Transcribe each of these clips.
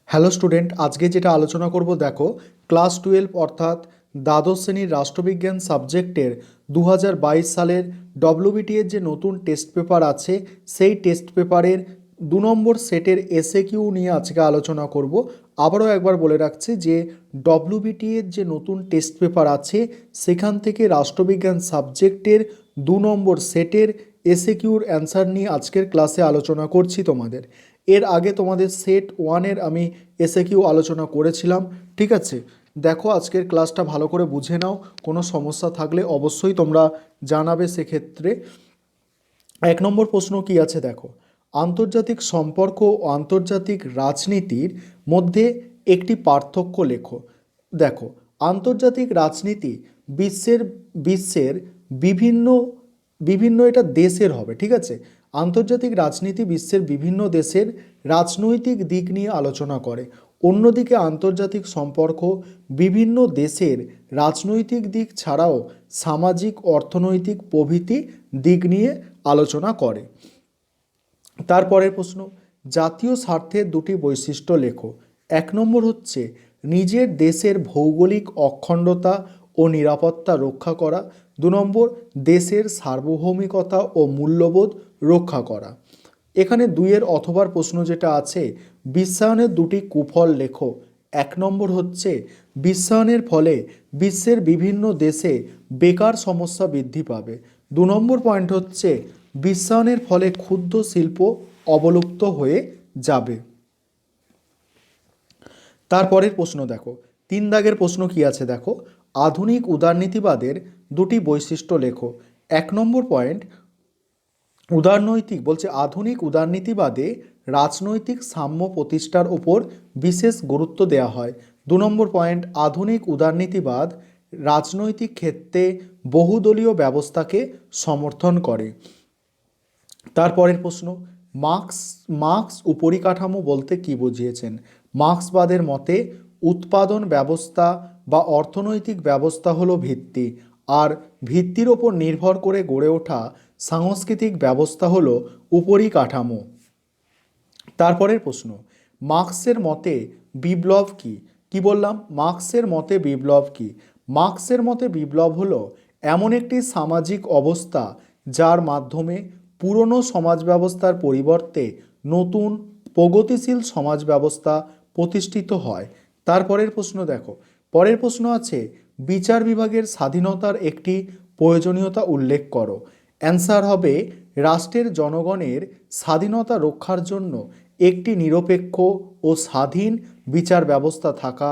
Hello student, আজকে যেটা আলোচনা করব দেখো ক্লাস 12 অর্থাৎ দ্বাদশ শ্রেণীর রাষ্ট্রবিজ্ঞান সাবজেক্টের 2022 সালের ডব্লিউবিটি এর যে নতুন টেস্ট পেপার আছে সেই টেস্ট পেপারের 2 নম্বর সেটের এসএকিউ নিয়ে আজকে আলোচনা করব। আবারও একবার বলে রাখছি যে ডব্লিউবিটি এর যে নতুন টেস্ট পেপার আছে সেখান থেকে রাষ্ট্রবিজ্ঞান সাবজেক্টের 2 নম্বর সেটের এসএকিউর অ্যান্সার নিয়ে আজকের ক্লাসে আলোচনা করছি তোমাদের। এর আগে তোমাদের সেট 1-এর আমি এসএকিউ আলোচনা করেছিলাম, ঠিক আছে? দেখো আজকের ক্লাসটা ভালো করে বুঝে নাও, কোনো সমস্যা থাকলে অবশ্যই তোমরা জানাবে। সেক্ষেত্রে 1 নম্বর প্রশ্ন কি আছে দেখো, আন্তর্জাতিক সম্পর্ক ও আন্তর্জাতিক রাজনীতির মধ্যে একটি পার্থক্য লেখো। দেখো, আন্তর্জাতিক রাজনীতি বিশ্বের বিশ্বের বিভিন্ন বিভিন্ন এটা দেশের হবে, ঠিক আছে? আন্তর্জাতিক রাজনীতি বিশ্বের বিভিন্ন দেশের রাজনৈতিক দিক নিয়ে আলোচনা করে। অন্যদিকে আন্তর্জাতিক সম্পর্ক বিভিন্ন দেশের রাজনৈতিক দিক ছাড়াও সামাজিক, অর্থনৈতিক প্রভৃতি দিক নিয়ে আলোচনা করে। তারপরের প্রশ্ন, জাতীয় স্বার্থের দুটি বৈশিষ্ট্য লেখো। 1 নম্বর হচ্ছে নিজের দেশের ভৌগোলিক অখণ্ডতা ও নিরাপত্তা রক্ষা করা। 2 নম্বর দেশের সার্বভৌমিকতা ও মূল্যবোধ রক্ষা করা। এখানে 2-এর অথবার প্রশ্ন যেটা আছে, বিশ্বায়নের দুটি কুফল লেখো। 1 নম্বর হচ্ছে বিশ্বায়নের ফলে বিশ্বের বিভিন্ন দেশে বেকার সমস্যা বৃদ্ধি পাবে। 2 নম্বর পয়েন্ট হচ্ছে বিশ্বায়নের ফলে ক্ষুদ্র শিল্প অবলুপ্ত হয়ে যাবে। তারপরের প্রশ্ন দেখো, 3 দাগের প্রশ্ন কি আছে দেখো, আধুনিক উদারনীতিবাদের দুটি বৈশিষ্ট্য লেখো। 1 নম্বর পয়েন্ট, উদারনৈতিক বলছে আধুনিক উদারনীতিবাদে রাজনৈতিক সাম্য প্রতিষ্ঠার উপর বিশেষ গুরুত্ব দেওয়া হয়। 2 নম্বর পয়েন্ট, আধুনিক উদারনীতিবাদ রাজনৈতিক ক্ষেত্রে বহুদলীয় ব্যবস্থাকে সমর্থন করে। তারপরের প্রশ্ন, মার্ক্স উপরিকাঠামো বলতে কি বুঝিয়েছেন? মার্ক্সবাদের মতে উৎপাদন ব্যবস্থা বা অর্থনৈতিক ব্যবস্থা হলো ভিত্তি, আর ভিত্তির ওপর নির্ভর করে গড়ে ওঠা সাংস্কৃতিক ব্যবস্থা হলো উপরিকাঠামো। তারপরের প্রশ্ন, মার্ক্সের মতে বিপ্লব কি? কি বললাম? মার্ক্সের মতে বিপ্লব কি? মার্ক্সের মতে বিপ্লব হলো এমন একটি সামাজিক অবস্থা যার মাধ্যমে পুরনো সমাজ ব্যবস্থার পরিবর্তে নতুন প্রগতিশীল সমাজ ব্যবস্থা প্রতিষ্ঠিত হয়। তারপরের প্রশ্ন দেখো, পরের প্রশ্ন আছে বিচার বিভাগের স্বাধীনতার একটি প্রয়োজনীয়তা উল্লেখ করো। অ্যান্সার হবে রাষ্ট্রের জনগণের স্বাধীনতা রক্ষার জন্য একটি নিরপেক্ষ ও স্বাধীন বিচার ব্যবস্থা থাকা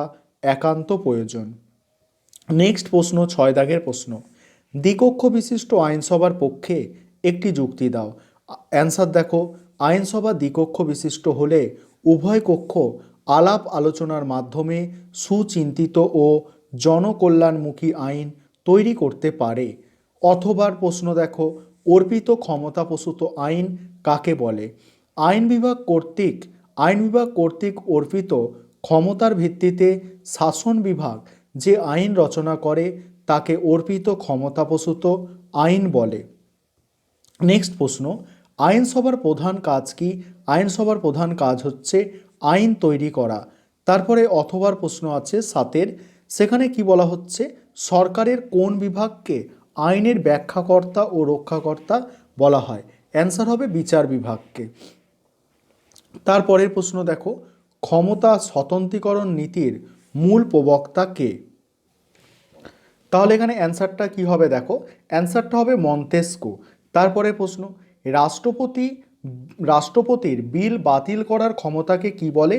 একান্ত প্রয়োজন। নেক্সট প্রশ্ন, 6 দাগের প্রশ্ন, দ্বিকক্ষ বিশিষ্ট আইনসভার পক্ষে একটি যুক্তি দাও। অ্যান্সার দেখো, আইনসভা দ্বিকক্ষ বিশিষ্ট হলে উভয় কক্ষ আলাপ আলোচনার মাধ্যমে সুচিন্তিত ও জনকল্যাণমুখী আইন তৈরি করতে পারে। অথবার প্রশ্ন দেখো, অর্পিত ক্ষমতাপ্রসূত আইন কাকে বলে? আইন বিভাগ কর্তৃক অর্পিত ক্ষমতার ভিত্তিতে শাসন বিভাগ যে আইন রচনা করে তাকে অর্পিত ক্ষমতাপ্রসূত আইন বলে। নেক্সট প্রশ্ন, আইনসভার প্রধান কাজ কি? আইনসভার প্রধান কাজ হচ্ছে আইন তৈরি করা। তারপরে অথবার প্রশ্ন আছে 7-এর, সেখানে কি বলা হচ্ছে, সরকারের কোন বিভাগকে আইনের ব্যাখ্যাকর্তা ও রক্ষাকর্তা বলা হয়? অ্যান্সার হবে বিচার বিভাগকে। তারপরের প্রশ্ন দেখো, ক্ষমতা স্বতন্ত্রীকরণ নীতির মূল প্রবক্তা কে? তাহলে এখানে অ্যান্সারটা কি হবে দেখো, অ্যান্সারটা হবে মন্তেস্কু। তারপরে প্রশ্ন, রাষ্ট্রপতি রাষ্ট্রপতির বিল বাতিল করার ক্ষমতাকে কি বলে?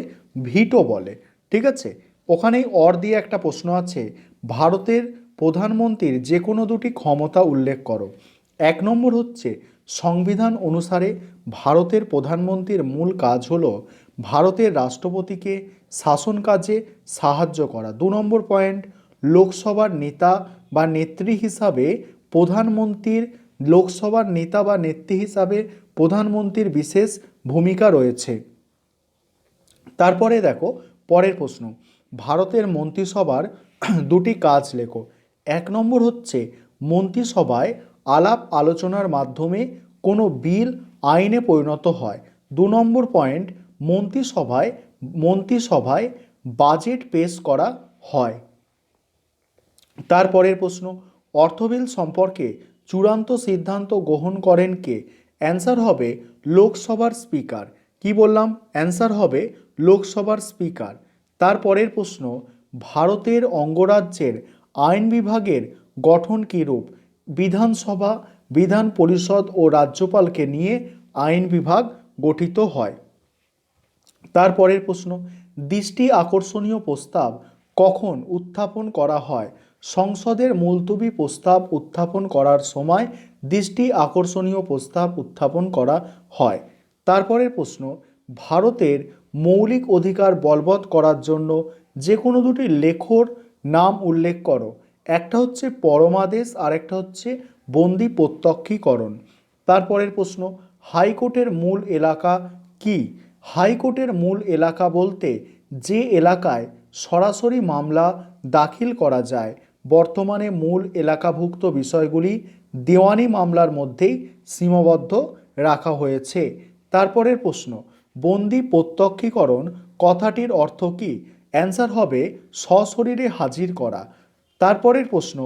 ভিটো বলে, ঠিক আছে? ওখানেই অর দিয়ে একটা প্রশ্ন আছে, ভারতের প্রধানমন্ত্রীর যে কোনো দুটি ক্ষমতা উল্লেখ করো। 1 নম্বর হচ্ছে সংবিধান অনুসারে ভারতের প্রধানমন্ত্রীর মূল কাজ হলো ভারতের রাষ্ট্রপতিকে শাসন কাজে সাহায্য করা। 2 নম্বর পয়েন্ট, লোকসভার নেতা বা নেত্রী হিসাবে প্রধানমন্ত্রীর লোকসভার নেতা বা নেত্রী হিসাবে প্রধানমন্ত্রীর বিশেষ ভূমিকা রয়েছে। তারপরে দেখো পরের প্রশ্ন, ভারতের মন্ত্রিসভার দুটি কাজ লেখো। 1 নম্বর হচ্ছে মন্ত্রিসভায় আলাপ আলোচনার মাধ্যমে কোনো বিল আইনে পরিণত হয়। 2 নম্বর পয়েন্ট, মন্ত্রিসভায় বাজেট পেশ করা হয়। তারপরের প্রশ্ন, অর্থ বিল সম্পর্কে চূড়ান্ত সিদ্ধান্ত গ্রহণ করেন কে? অ্যান্সার হবে লোকসভার স্পিকার। কি বললাম? অ্যান্সার হবে লোকসভার স্পিকার। তারপরের প্রশ্ন, ভারতের অঙ্গরাজ্যের আইন বিভাগের গঠন কীরূপ? বিধানসভা, বিধান পরিষদ ও রাজ্যপালকে নিয়ে আইন বিভাগ গঠিত হয়। তারপরের প্রশ্ন, দৃষ্টি আকর্ষণীয় প্রস্তাব কখন উত্থাপন করা হয়? সংসদের মুলতবি প্রস্তাব উত্থাপন করার সময় দৃষ্টি আকর্ষণীয় প্রস্তাব উত্থাপন করা হয়। তারপরের প্রশ্ন, ভারতের মৌলিক অধিকার বলবৎ করার জন্য যে কোনো দুটি লেখর নাম উল্লেখ করো। একটা হচ্ছে পরমাদেশ আর একটা হচ্ছে বন্দি প্রত্যক্ষীকরণ। তারপরের প্রশ্ন, হাইকোর্টের মূল এলাকা কি? হাইকোর্টের মূল এলাকা বলতে যে এলাকায় সরাসরি মামলা দাখিল করা যায়। বর্তমানে মূল এলাকাভুক্ত বিষয়গুলি দেওয়ানি মামলার মধ্যেই সীমাবদ্ধ রাখা হয়েছে। তারপরের প্রশ্ন, বন্দি প্রত্যক্ষীকরণ কথাটির অর্থ কী? অ্যান্সার হবে সশরীরে হাজির করা। তারপরের প্রশ্ন,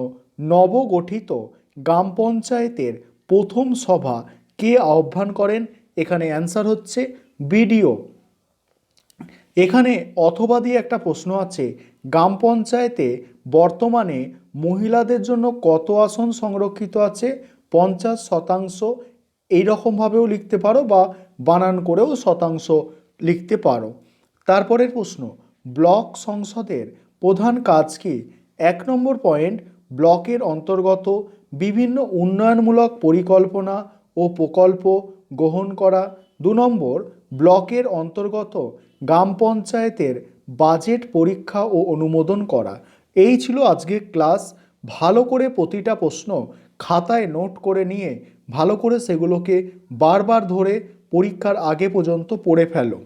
নবগঠিত গ্রাম পঞ্চায়েতের প্রথম সভা কে আহ্বান করেন? এখানে অ্যান্সার হচ্ছে বিডিও। এখানে অথবা দিয়ে একটা প্রশ্ন আছে, গ্রাম পঞ্চায়েতে বর্তমানে মহিলাদের জন্য কত আসন সংরক্ষিত আছে? 50%। এইরকমভাবেও লিখতে পারো বা বানান করেও শতাংশ লিখতে পারো। তারপরের প্রশ্ন, ব্লক সংসদের প্রধান কাজ কি? 1 নম্বর পয়েন্ট, ব্লকের অন্তর্গত বিভিন্ন উন্নয়নমূলক পরিকল্পনা ও প্রকল্প গ্রহণ করা। 2 নম্বর, ব্লকের অন্তর্গত গ্রাম পঞ্চায়েতের বাজেট পরীক্ষা ও অনুমোদন করা। এই ছিল আজকের ক্লাস। ভালো করে প্রতিটা প্রশ্ন খাতায় নোট করে নিয়ে ভালো করে সেগুলোকে বারবার ধরে পরীক্ষার আগে পর্যন্ত পড়ে ফেলো।